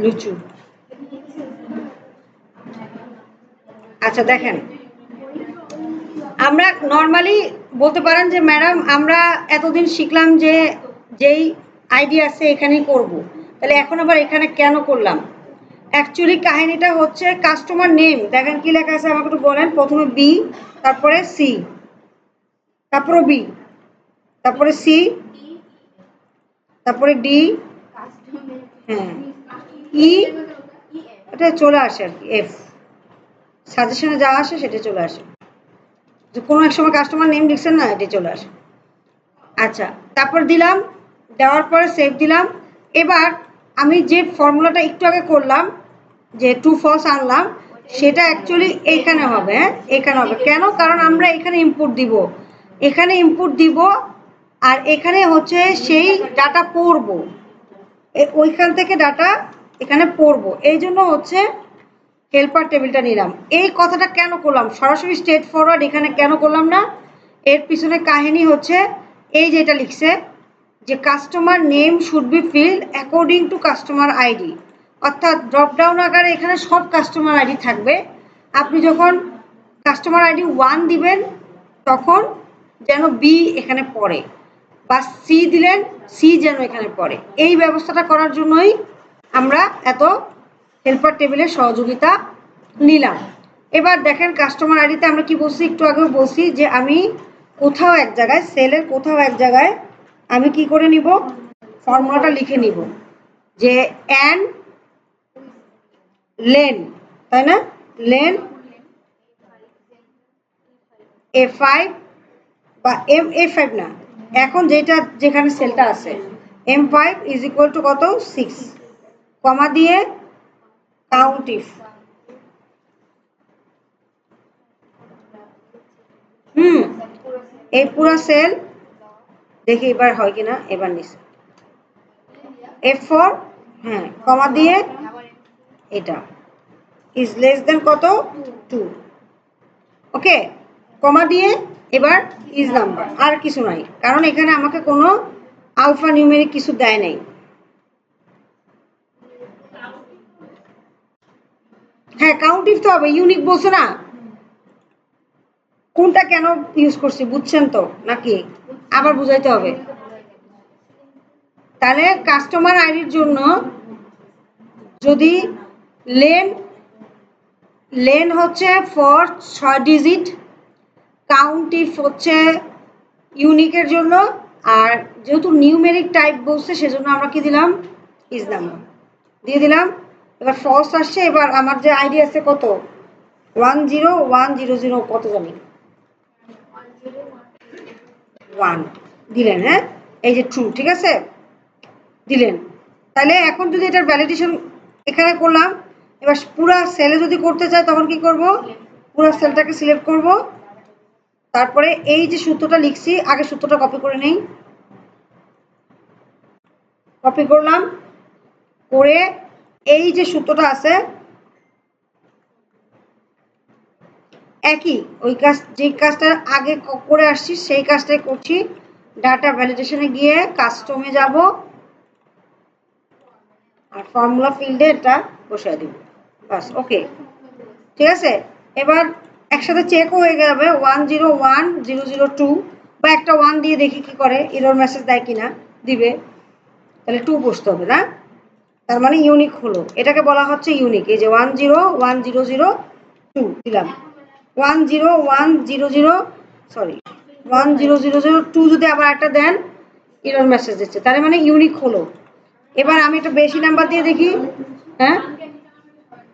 লুচু। আচ্ছা দেখেন, আমরা নর্মালি বলতে পারেন যে ম্যাডাম আমরা এতদিন শিখলাম যে যেই আইডিয়া আছে এখানেই করব, তাহলে এখন আবার এখানে কেন করলাম? অ্যাকচুয়ালি কাহিনীটা হচ্ছে কাস্টমার নেম, দেখেন কি লেখা আছে আমাকে একটু বলেন। প্রথমে বি, তারপরে সি, তারপরে বি, তারপরে সি, তারপরে ডি, হ্যাঁ ই, এটা চলে আসে আর কি, এফ সাজেশনে যা আসে সেটা চলে আসে, যে কোনো এক সময় কাস্টমার নেম লিখছেন না, এটা চলে আসে। আচ্ছা, তারপর দিলাম, দেওয়ার পরে সেভ দিলাম। এবার আমি যে ফর্মুলাটা একটু আগে করলাম, যে ট্রু ফলস আনলাম, সেটা অ্যাকচুয়ালি এইখানে হবে। হ্যাঁ, এখানে হবে কেন? কারণ আমরা এখানে ইনপুট দিব, এখানে ইনপুট দিব, আর এখানে হচ্ছে সেই ডাটা পড়বো, ওইখান থেকে ডাটা এখানে পড়বো, এই জন্য হচ্ছে হেল্পার টেবিলটা নিলাম। এই কথাটা কেন করলাম? সরাসরি স্ট্রেট ফরওয়ার্ড এখানে কেন করলাম না? এর পিছনে কাহিনী হচ্ছে এই যেটা লিখছে যে customer name should B field according to customer ID, অর্থাৎ ড্রপডাউন আকারে এখানে সব কাস্টমার আইডি থাকবে। আপনি যখন কাস্টমার আইডি 1 দিবেন তখন যেন বি এখানে পড়ে, বা সি দিলেন সি যেন এখানে পড়ে। এই ব্যবস্থাটা করার জন্যই আমরা এত হেল্পার টেবিলের সহযোগিতা নিলাম। এবার দেখেন কাস্টমার আইডিতে আমরা কি বলছি, একটু আগেও বলছি যে আমি কোথাও এক জায়গায়, সেলের কোথাও এক জায়গায় আমি কি করে নিব, ফর্মুলাটা লিখে নিব যে অ্যান লেন, তাই না, লেন A5 বা A5 না, এখন যেটা যেখানে সেলটা আছে M5 ইজ ইকুয়াল টু কত 6, কমা দিয়ে কাউন্ট ইফ, এই পুরো সেল দেখি এবার হয় কিনা, এবার নিছে F4, হ্যাঁ কমা দিয়ে এটা ইজ লেস দেন কত 2, ওকে, কমা দিয়ে এবার ইজ নাম্বার, আর কিছু নাই, কারণ এখানে আমাকে কোনো আলফা নিউমেরিক কিছু দেয় নাই। হ্যাঁ কাউন্ট ইফ তো হবে, ইউনিক বলছো না, কোনটা কেন ইউজ করছি বুঝছেন তো নাকি আবার বুঝাইতে হবে? তাহলে কাস্টমার আইডির জন্য যদি লেন, লেন হচ্ছে ফর 6 ডিজিট, কাউন্ট ইফ হচ্ছে ইউনিকের জন্য, আর যেহেতু নিউমেরিক টাইপ বলছে সেজন্য আমরা কি দিলাম, ইজ নাম্বার দিয়ে দিলাম। এবার ফলস আসছে, এবার আমার যে আইডি আছে কত 10100 কত জানি 1 দিলেন, হ্যাঁ এই যে ট্রু, ঠিক আছে দিলেন। তাহলে এখন যদি এটার ভ্যালিডেশন এখানে করলাম, এবার পুরো সেলে যদি করতে চাই তখন কি করব, পুরো সেলটাকে সিলেক্ট করব, তারপরে এই যে সূত্রটা লিখছি আগে সূত্রটা কপি করে নেই, কপি করলাম, করে এই যে সূত্রটা আছে একই ওই কাজ, যে কাজটা আগে করে আসছি সেই কাজটাই করছি। ডাটা ভ্যালিডেশনে গিয়ে কাস্টমে যাব, আর ফর্মুলা ফিল্ডে এটা বসায় দিব, বাস ওকে, ঠিক আছে। এবার একসাথে চেকও হয়ে যাবে 101002, বা একটা 1 দিয়ে দেখি কি করে, এরর মেসেজ দেয় কিনা, দিবে, তাহলে 2 বসতে হবে না, তার মানে ইউনিক হলো, এটাকে বলা হচ্ছে ইউনিক। এই যে 101002 দিলাম, 101000 সরি 100002 যদি আবার একটা দেন এরর মেসেজ দিচ্ছে, তার মানে ইউনিক হলো। এবার আমি একটু বেশি নাম্বার দিয়ে দেখি, হ্যাঁ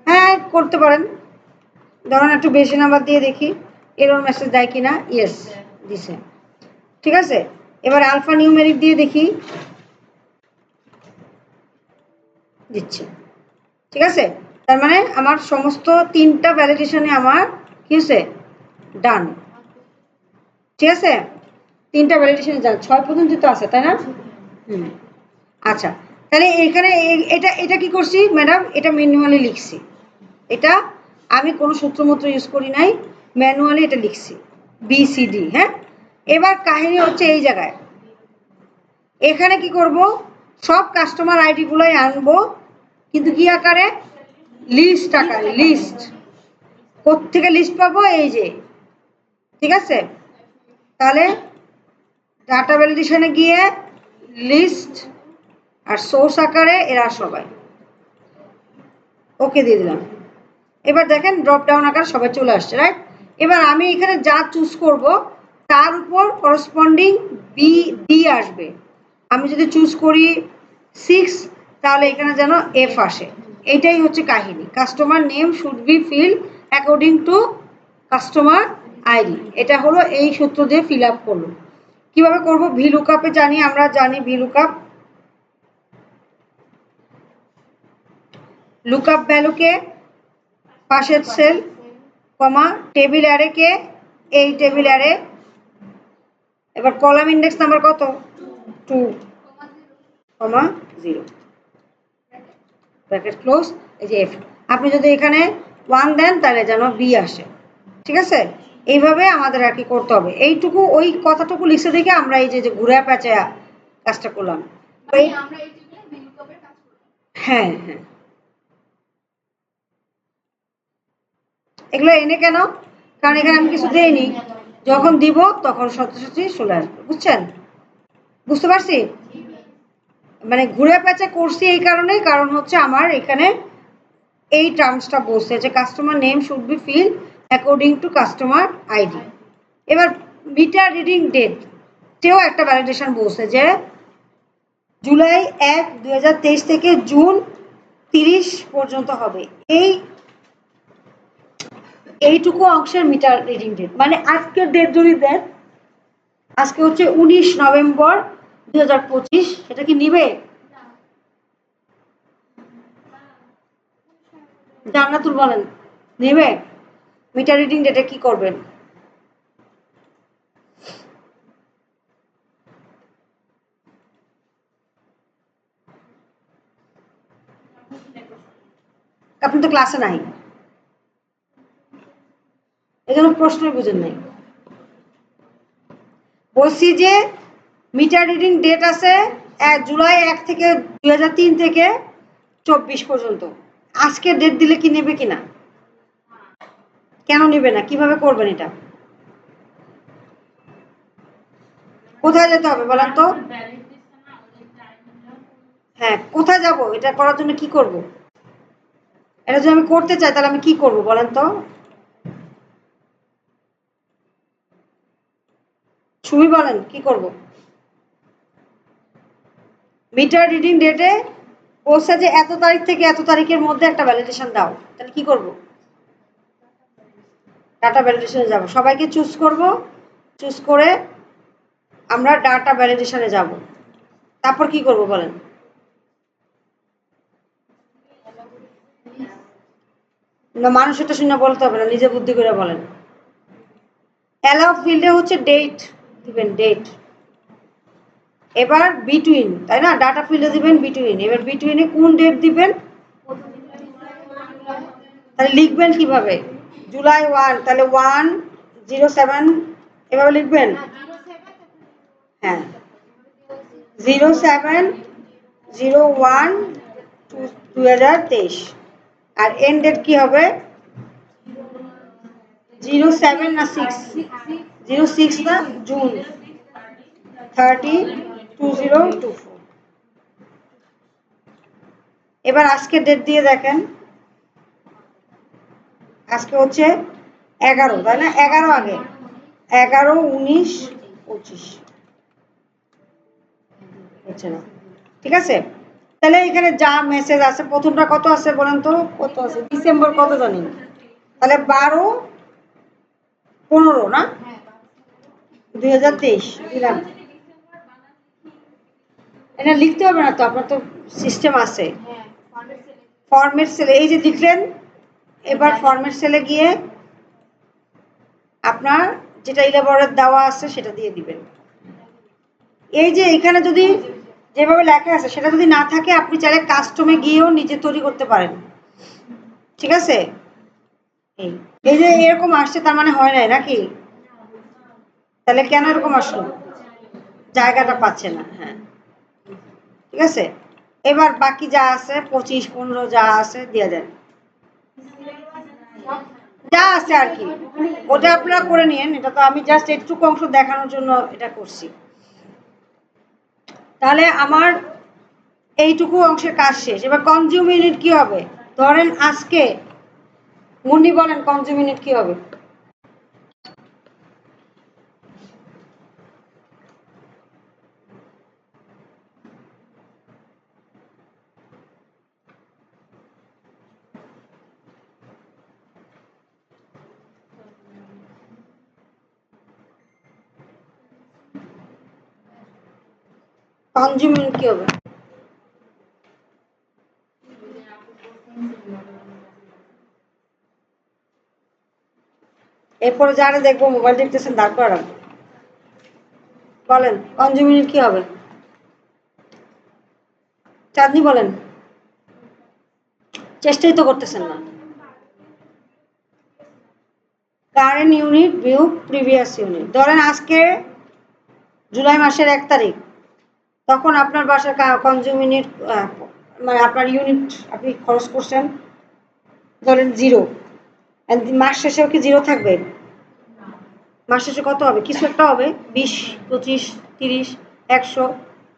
হ্যাঁ করতে পারেন, ধরুন একটু বেশি নাম্বার দিয়ে দেখি এরর মেসেজ দেয় কিনা, ইয়েস দিছে, ঠিক আছে। এবার আলফা নিউমেরিক দিয়ে দেখি, দিচ্ছে, ঠিক আছে। তার মানে আমার সমস্ত 3টা ভ্যালিডেশনে আমার কি হচ্ছে ডান, ঠিক আছে, 3টা ভ্যালিডেশনে ডান, 6 পর্যন্ত তো আছে তাই না, আচ্ছা তাহলে এখানে এটা এটা কি করছি ম্যাডাম, এটা ম্যানুয়ালি লিখছি, এটা আমি কোনো সূত্রমূত্র ইউজ করি নাই, ম্যানুয়ালি এটা লিখছি BCD, হ্যাঁ। এবার কাহিনী হচ্ছে এই জায়গায়, এখানে কি করব, সব কাস্টমার আইডিগুলোই আনবো, কিন্তু কি আকারে? লিস্ট আকারে। লিস্ট কোত্থেকে লিস্ট পাবো? এই যে, ঠিক আছে। তাহলে ডাটা ভ্যালিডেশনে গিয়ে লিস্ট আর সোর্স আকারে এরা সবাই ওকে দিয়ে দিলাম। এবার দেখেন ড্রপ ডাউন আকারে সবাই চলে আসছে, রাইট। এবার আমি এখানে যা চুজ করব তার উপর করসপন্ডিং ডি আসবে। আমি যদি চুজ করি 6 তাহলে এখানে যেন এফ আসে। এইটাই হচ্ছে কাহিনী। Customer name should be fill according to customer ID. এটা হলো এই সূত্র দিয়ে ফিল আপ করলো। কিভাবে করব? ভিলুকআপে জানি, আমরা জানি ভিলুকআপ। লুকআপ ভ্যালুকে পাশের সেল, কমা টেবিল অ্যারেকে এই টেবিল অ্যারে। এবার কলাম ইন্ডেক্স নাম্বার কত? 2, 0 ব্র্যাকেট ক্লোজ। এই যে এফ। আপনি যদি এখানে 1 দেন তাহলে যেন বি আসে, ঠিক আছে। এইভাবে আমাদের আর কি করতে হবে। এইটুকু ওই কথাটুকু লিখে দেখে আমরা এই যে ঘুরে প্যাঁচে কাজটা করলাম। হ্যাঁ হ্যাঁ, এগুলো এনে কেন? কারণ এখানে আমি কিছু দেইনি, যখন দিব তখন সত্যি চলে আসবে। বুঝছেন? বুঝতে পারছি? মানে ঘুরে পেঁচে করছি এই কারণে, কারণ হচ্ছে আমার এখানে এই টার্মসটা বলছে যে customer name should be fill according to customer ID. এবার মিটার রিডিং ডেট তেও একটা ভ্যালিডেশন বলছে যে জুলাই 1, 2023 থেকে জুন 30 পর্যন্ত হবে। এইটুকু অংশের মিটার রিডিং ডেট, মানে আজকের ডেট যদি দেন, আজকে হচ্ছে 19 নভেম্বর 2025, সেটা কি নিবে? জান্নাতুল বলেন, নেবে? মিটার রিডিং ডেটে কি করবেন? আপনি তো ক্লাসে নাই, এজন্য প্রশ্নই বুঝেন নাই। বলছি যে মিটার রিডিং ডেট আছে জুলাই 1 থেকে 2003 থেকে 24 পর্যন্ত। আজকের ডেট দিলে কি নেবে কিনা? কেন নেবে না? কিভাবে করবেন এটা? কোথায় যেতে হবে বলেন তো? হ্যাঁ, কোথায় যাব? এটা করার জন্য কি করব? এটা যদি আমি করতে চাই তাহলে আমি কি করব বলেন তো? সুমি বলেন কি করব? মিটার রিডিং ডেটে বলছে যে এত তারিখ থেকে এত তারিখের মধ্যে একটা ভ্যালিডেশন দাও, তাহলে কি করব? ডাটা ভ্যালিডেশনে যাব। সবাইকে চুজ করব, চুজ করে আমরা ডাটা ভ্যালিডেশনে যাব। তারপর কি করব বলেন? না, মানুষ এটা শুনে বলতে হবে না, নিজে বুদ্ধি করে বলেন। অ্যালাউ ফিল্ডে হচ্ছে ডেট দিবেন, ডেট। এবার বিটুইন, তাই না? ডাটা ফিল্ডে দিবেন বিটুইন। এবার বিটুইনে কোন ডেট দিবেন? তাহলে লিখবেন কিভাবে? জুলাই 1, তাহলে 107 এভাবে লিখবেন। হ্যাঁ, 07/01/2023। আর এন্ড ডেট কি হবে? 07 না 6? 06 না জুন 30/2024। এবার আজকের ডেট দিয়ে দেখেন। আজকে হচ্ছে 11, তাই না? 11 আগে 11, 19, 25 হচ্ছে না, ঠিক আছে। তাহলে এখানে যা মেসেজ আছে, প্রথমটা কত আছে বলেন তো? কত আছে? ডিসেম্বর কত জানি, তাহলে 12/15 না 2023 দিলাম। এটা লিখতে হবে না তো, আপনার তো সিস্টেম আছে। ফরম্যাট সেলে এই যে লিখলেন। এবার ফরম্যাট সেলে গিয়ে আপনার যেটা ইলেবরের দেওয়া আছে সেটা দিয়ে দিবেন। এই যে এখানে যদি যেভাবে লেখা আছে সেটা যদি না থাকে, আপনি চাইলে কাস্টমে গিয়েও নিজে তৈরি করতে পারেন, ঠিক আছে। এই যে এরকম আসছে, তার মানে হয় নাই নাকি? তাহলে কেন এরকম আসলো? জায়গাটা পাচ্ছে না। হ্যাঁ, ঠিক আছে। এবার বাকি যা আছে 25 15 যা আছে দিয়ে দেন, যা আছে আর কি ওটা আপনারা করে নিয়েন। এটা তো আমি জাস্ট একটুকু অংশ দেখানোর জন্য এটা করছি। তাহলে আমার এইটুকু অংশের কাজ শেষ। এবার কনজিউম ইউনিট কি হবে? ধরেন আজকে মুন্নি বলেন কনজিউম ইউনিট কি হবে? কনজিউম ইউনিট কি হবে? এরপরে যারা দেখবো মোবাইল দেখতেছেন দাঁড় করে রাখবো, বলেন কনজিউম ইউনিট কি হবে? চাঁদনি বলেন, চেষ্টাই তো করতেছেন না। কারেন্ট ইউনিট বিয়োগ প্রিভিয়াস ইউনিট। ধরেন আজকে জুলাই মাসের 1 তারিখ, তখন আপনার বাসার কনজিউম ইউনিট মানে আপনার ইউনিট আপনি খরচ করছেন ধরেন 0, মাস শেষেও কি 0 থাকবে? মাস শেষে কত হবে? কিছু একটা হবে, 20 25 30 100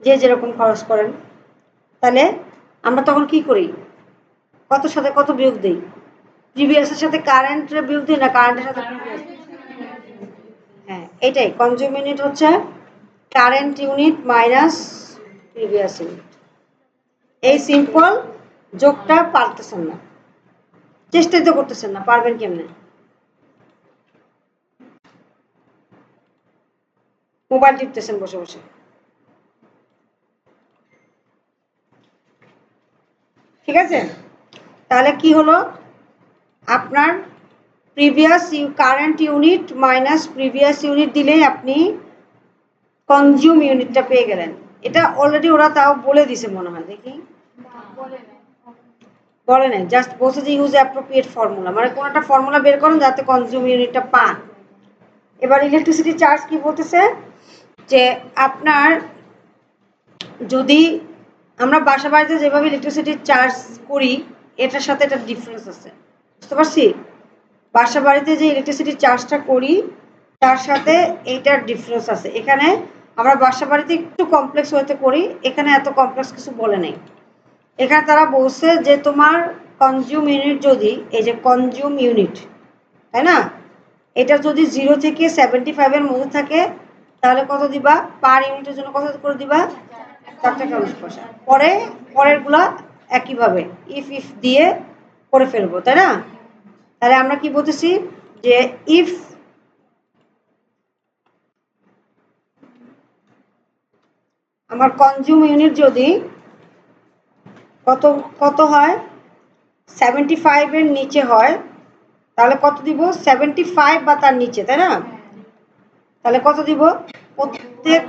যে যেরকম খরচ করেন। তাহলে আমরা তখন কি করি? কত সাথে কত বিয়োগ দিই? প্রিভিয়াসের সাথে কারেন্টের বিয়োগ দিই না কারেন্টের সাথে প্রিভিয়াস? হ্যাঁ, এটাই কনজিউম ইউনিট হচ্ছে current unit minus previous unit. এই সিম্পল যোগটা পারতেছেন না, চেষ্টাই তো করতেছেন না, পারবেন কেমনে? মোবাইল টিপতেছেন বসে বসে। ঠিক আছে, তাহলে কি হলো? আপনার previous current unit minus previous unit দিলেই আপনি কনজিউম ইউনিটটা পেয়ে গেলেন। এটা অলরেডি ওরা তাও বলে দিছে মনে হয়, দেখি বলে নাই, জাস্ট বলছে যে ইউজ অ্যাপ্রোপ্রিয়েট ফর্মুলা, মানে কোন একটা ফর্মুলা বের করুন যাতে কনজিউম ইউনিটটা পান। এবার ইলেকট্রিসিটি চার্জ কি বলতেছে যে আপনার যদি আমরা বাসা বাড়িতে যেভাবে ইলেকট্রিসিটি চার্জ করি এটার সাথে একটা ডিফারেন্স আছে, বুঝতে পারছি? বাসা বাড়িতে যে ইলেকট্রিসিটি চার্জটা করি তার সাথে এইটার ডিফারেন্স আছে। এখানে আমরা বাসা বাড়িতে একটু কমপ্লেক্স ওয়েতে করি, এখানে এত কমপ্লেক্স কিছু বলে নেই। এখানে তারা বলছে যে তোমার কনজিউম ইউনিট যদি, এই যে কনজিউম ইউনিট, তাই না, এটা যদি 0 থেকে 75 মধ্যে থাকে তাহলে কত দিবা? পার ইউনিটের জন্য কত করে দিবা? 4 টাকা 19 পয়সা। পরেরগুলা একইভাবে ইফ ইফ দিয়ে করে ফেলবো, তাই না? তাহলে আমরা কি বলতেছি যে ইফ আমার কনজিউম ইউনিট যদি কত কত হয় 75 এর নিচে হয় তাহলে কত দিব? 75 বা তার নিচে, তাই না? তাহলে কত দিব? প্রত্যেক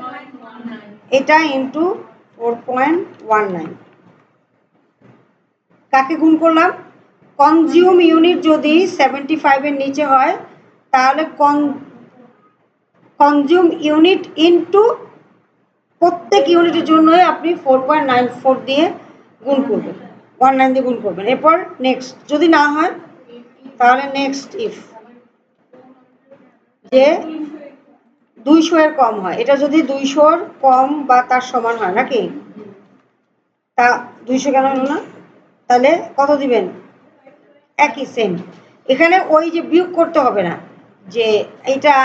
এটা ইন্টু 4.19। কাকে গুণ করলাম? কনজিউম ইউনিট যদি 75 এর নিচে হয় তাহলে কনজিউম ইউনিট ইন্টু প্রত্যেক ইউনিটের জন্যই আপনি 4.94 দিয়ে গুণ করবেন, 19 দিয়ে গুণ করবেন। এরপর নেক্সট, যদি না হয় তাহলে নেক্সট ইফ যে 200 এর কম হয়, এটা যদি 200 এর কম বা তার সমান হয় নাকি, তা 200 কেন হলো না? তাহলে কত দিবেন? একই সেম। এখানে ওই যে বিয়োগ করতে হবে না যে এটা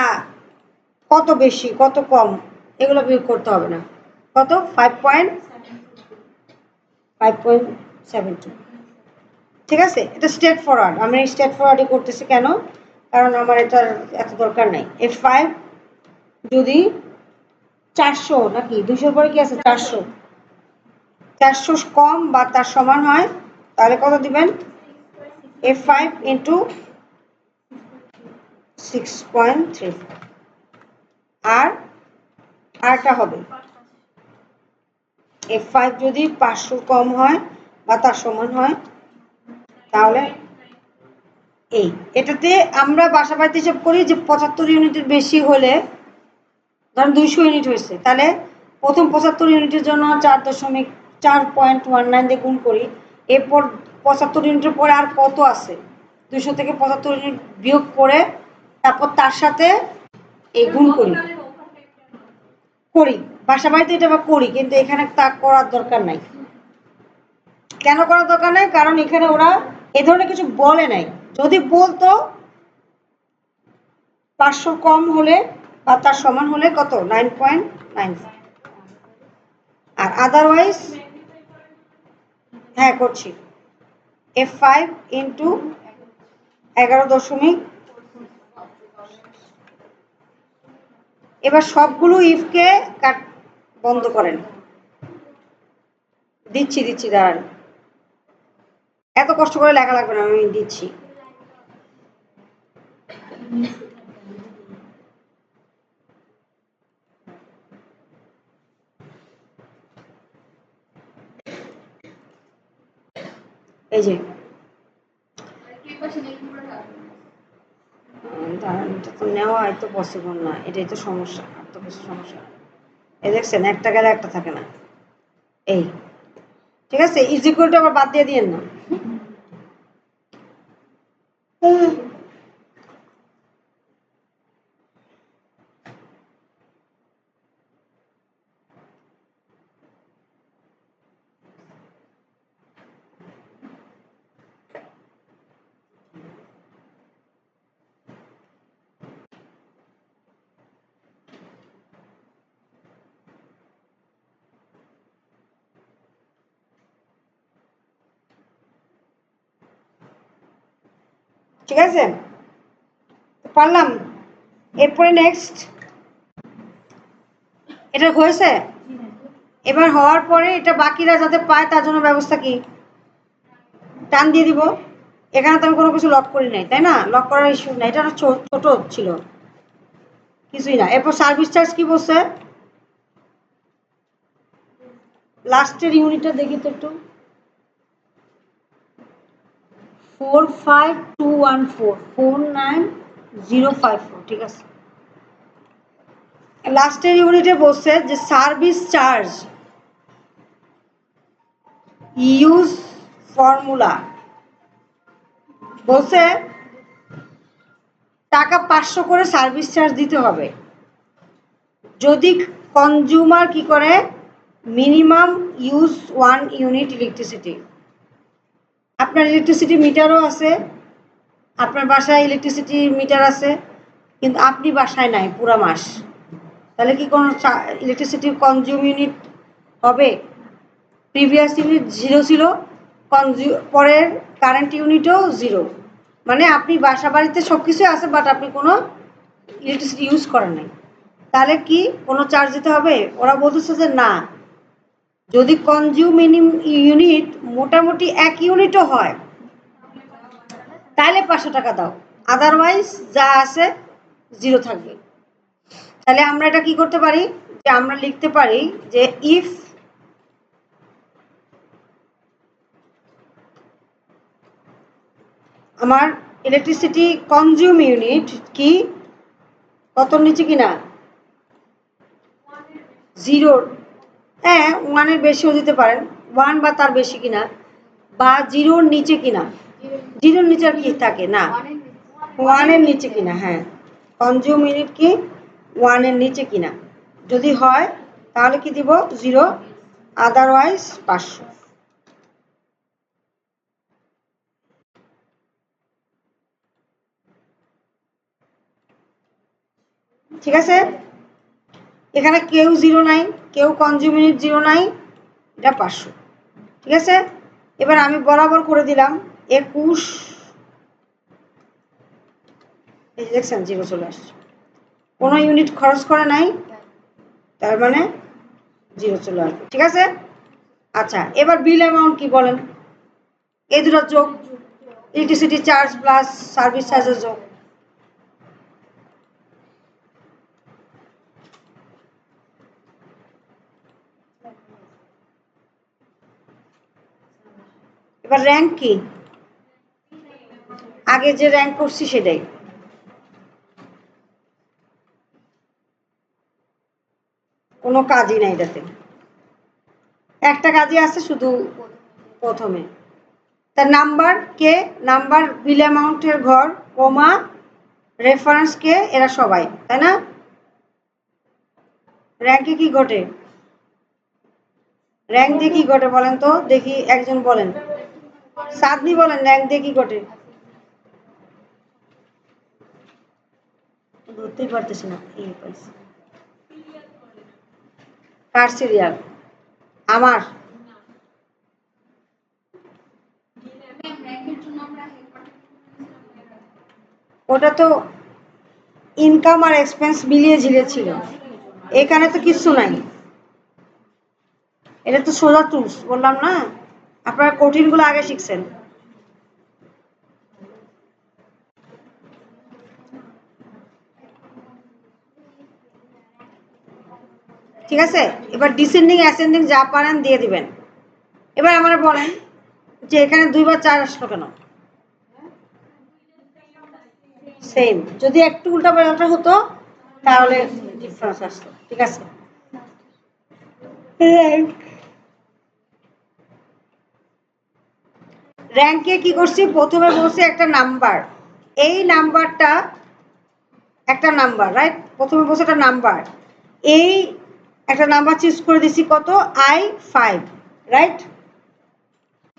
কত বেশি কত কম, এগুলো বিয়োগ করতে হবে না। কত? 5.72। ঠিক আছে, এটা স্ট্রেট ফরওয়ার্ড, আমি স্ট্রেট ফরওয়ার্ডই করতেছি। কেন? কারণ আমার এটার এত দরকার নাই। F5 যদি 400 নাকি 200 পরে কি আছে 400, 400 কম বা তার সমান হয় তাহলে কত দিবেন? F5 into 6.3। আর আরটা হবে F5 যদি 500 কম হয় বা তার সমান হয় তাহলে এই এটাতে আমরা বাসা বাড়িতে হিসাব করি যে 75 ইউনিটের বেশি হলে, ধরুন 200 ইউনিট হয়েছে, তাহলে প্রথম 75 ইউনিটের জন্য 4 4.19 দিয়ে গুণ করি, এরপর 75 ইউনিটের পরে আর কত আছে 200 থেকে 75 ইউনিট বিয়োগ করে তারপর তার সাথে এই গুণ করি বাসা বাড়িতে এটা করি, কিন্তু এখানে তা করার দরকার নাই। কেন করার দরকার নাই? কারণ এখানে ওরা এ ধরনের কিছু বলে নাই। যদি বলতো 500 কম হলে বা তার সমান হলে কত 9.9, আর আদারওয়াইজ হ্যাঁ করছি F5 ইন্টু 11 এবার সবগুলো ইফকে কাট বন্ধ করেন। দিচ্ছি দাঁড়ান, এত কষ্ট করে লেখা লাগবে না, আমি দিচ্ছি। এই যে দাঁড়ান, এটা তো নেওয়া তো পসিবল না, এটাই তো সমস্যা, আর তো কিছু সমস্যা। এই দেখছেন একটা গেলে একটা থাকে না। এই ঠিক আছে, ইজ ইকুয়াল টু আবার বাদ দিয়ে দিয়েন না। ঠিক আছে, পারলাম। এরপরে নেক্সট এটা হয়েছে। এবার হওয়ার পরে এটা বাকিরা যাতে পায় তার জন্য ব্যবস্থা কি, টান দিয়ে দিব। এখানে তো আমি কোনো কিছু লক করি নাই, তাই না? লক করার ইস্যু নাই, এটা ছোট ছিল, কিছুই না। এরপর সার্ভিস চার্জ কি বলছে, লাস্টের ইউনিটটা দেখি তো একটু, 45214 ঠিক আছে। লাস্টের ইউনিটে বলছে যে সার্ভিস চার্জ ইউজ ফর্মুলা বলছে টাকা 500 করে সার্ভিস চার্জ দিতে হবে যদি কনজিউমার কি করে মিনিমাম ইউজ 1 ইউনিট ইলেকট্রিসিটি। আপনার ইলেকট্রিসিটি মিটারও আছে, আপনার বাসায় ইলেকট্রিসিটি মিটার আছে, কিন্তু আপনি বাসায় নাই পুরো মাস, তাহলে কি কোনো ইলেকট্রিসিটি কনজিউম ইউনিট হবে? প্রিভিয়াস ইউনিট 0 ছিল, পরের কারেন্ট ইউনিটও 0, মানে আপনি বাসা বাড়িতে সব কিছুই আছে বাট আপনি কোনো ইলেকট্রিসিটি ইউজ করেন নাই, তাহলে কি কোনো চার্জ দিতে হবে? ওরা বলতেছে যে না, যদি কনজিউমিং ইউনিট মোটামুটি 1 ইউনিটও হয় তাহলে 500 টাকা দাও, আদারওয়াইজ যা আছে 0 থাকবে। তাহলে আমরা এটা কি করতে পারি, যে আমরা লিখতে পারি যে ইফ আমার ইলেকট্রিসিটি কনজিউম ইউনিট কি কত নিচে কিনা 0, হ্যাঁ 1-এর বেশিও দিতে পারেন, 1 বা তার বেশি কিনা, বা 0-র নিচে কিনা। 0-র নিচে আর কি থাকে না, 1-এর নিচে কিনা, হ্যাঁ কনজিউম ইউনিট কি 1-এর নিচে কিনা, যদি হয় তাহলে কি দিব 0, আদারওয়াইজ 500। ঠিক আছে, এখানে কেউ 0 নাই, কেউ কনজিউম ইউনিট 0 নাই, এটা 500। ঠিক আছে, এবার আমি বরাবর করে দিলাম 21, এই যে দেখছেন 0 চলে আসছে, কোনো ইউনিট খরচ করে নাই, তার মানে 0 চলে আসবে। ঠিক আছে, আচ্ছা এবার বিল অ্যামাউন্ট কি বলেন, এই দুটো যোগ, ইলেকট্রিসিটি চার্জ প্লাস সার্ভিস চার্জের যোগ। এবার র্যাঙ্ক কি, আগে যে র্যাঙ্ক করছি সেটাই, কোনো কাজই নাই এটাতে। একটা কাজই আছে শুধু প্রথমে। তার নাম্বার কে, নাম্বার বিল অ্যামাউন্টের ঘর, কমা, রেফারেন্স কে, এরা সবাই, তাই না? র্যাঙ্কে কি ঘটে? র্যাঙ্ক দিয়ে কি ঘটে বলেন তো দেখি, একজন বলেন, সাদনি বলেন, র্যাঙ্ক দিয়ে কি ঘটে? ধরতেই পারতেছি না। এই পাইছি, কার সিরিয়াল? আমার। ওটা তো ইনকাম আর এক্সপেন্স মিলিয়ে ঝিলে ছিল, এখানে তো কিচ্ছু নাই। এটা তো সোজা টুলস, বললাম না, আপনারা কঠিনগুলো আগে শিখছেন। ঠিক আছে, এবার ডিসেন্ডিং অ্যাসেন্ডিং যা পারেন দিয়ে দিবেন। এবার আমরা বলেন যে এখানে 2 বা 4 আসলো কেন? সেম, যদি একটু উল্টা পাল্টা হতো তাহলে ডিফারেন্স আসতো। ঠিক আছে, র্যাঙ্কে কি করছি, প্রথমে বলছি একটা নাম্বার, এই নাম্বারটা একটা নাম্বার, রাইট? প্রথমে বলছে একটা নাম্বার, এই একটা নাম্বার চুজ করে দিছি কত, I5, রাইট?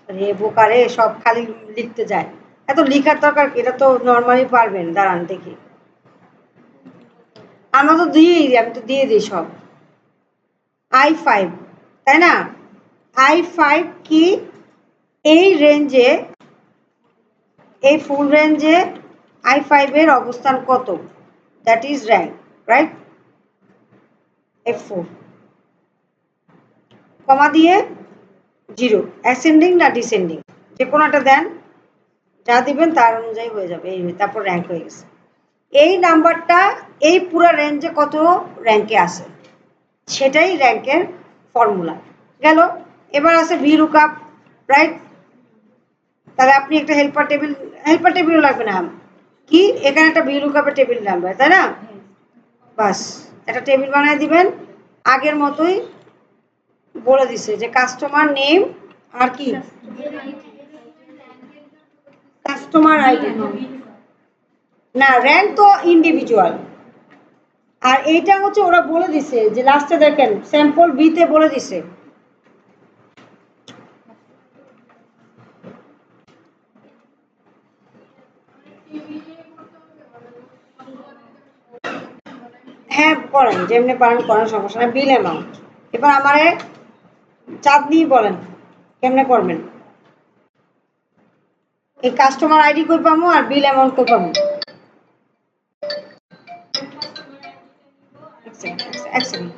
রে বোকা রে, সব খালি লিখতে যায়, এত লিখার দরকার, এটা তো নর্মালি পারবেন, দাঁড়ান দেখি। আমরা তো দিয়েই দিই, আমি তো দিয়ে দিই সব। I5, তাই না? I5 কি, এই রেঞ্জে, এই ফুল রেঞ্জে I5 এর অবস্থান কত, that is rank, right? F4, কমা দিয়ে 0, অ্যাসেন্ডিং না ডিসেন্ডিং, যে কোনো একটা দেন, যা দিবেন তার অনুযায়ী হয়ে যাবে, এই তারপর র্যাঙ্ক হয়ে গেছে। এই নাম্বারটা এই পুরো রেঞ্জে কত র্যাঙ্কে আসে, সেটাই র্যাঙ্কের ফর্মুলা গেল। এবার আছে ভি লুকআপ, রাইট? তাহলে আপনি একটা হেল্পার টেবিলও লাগবে না, কি এখানে একটা ভি লুকআপের টেবিল লাগবে, তাই না? বাস, একটা টেবিল বানিয়ে দিবেন, আগের মতোই বলে দিছে যে কাস্টমার নেম আর কি, কাস্টমার আইডি, না র্যাঙ্ক তো ইন্ডিভিজুয়াল, আর এইটা হচ্ছে ওরা বলে দিছে যে লাস্টে দেখেন স্যাম্পল বিতে বলে দিছে। হ্যাঁ করেন, যেমনি পারেন করেন, সমস্যা না, বিল অ্যামাউন্ট। এবার আমারে চাঁদনি বলেন কেমনে করবেন, এই কাস্টমার আইডি কই পাবো আর বিল অ্যামাউন্ট কই পাবো? এক সেকেন্ড,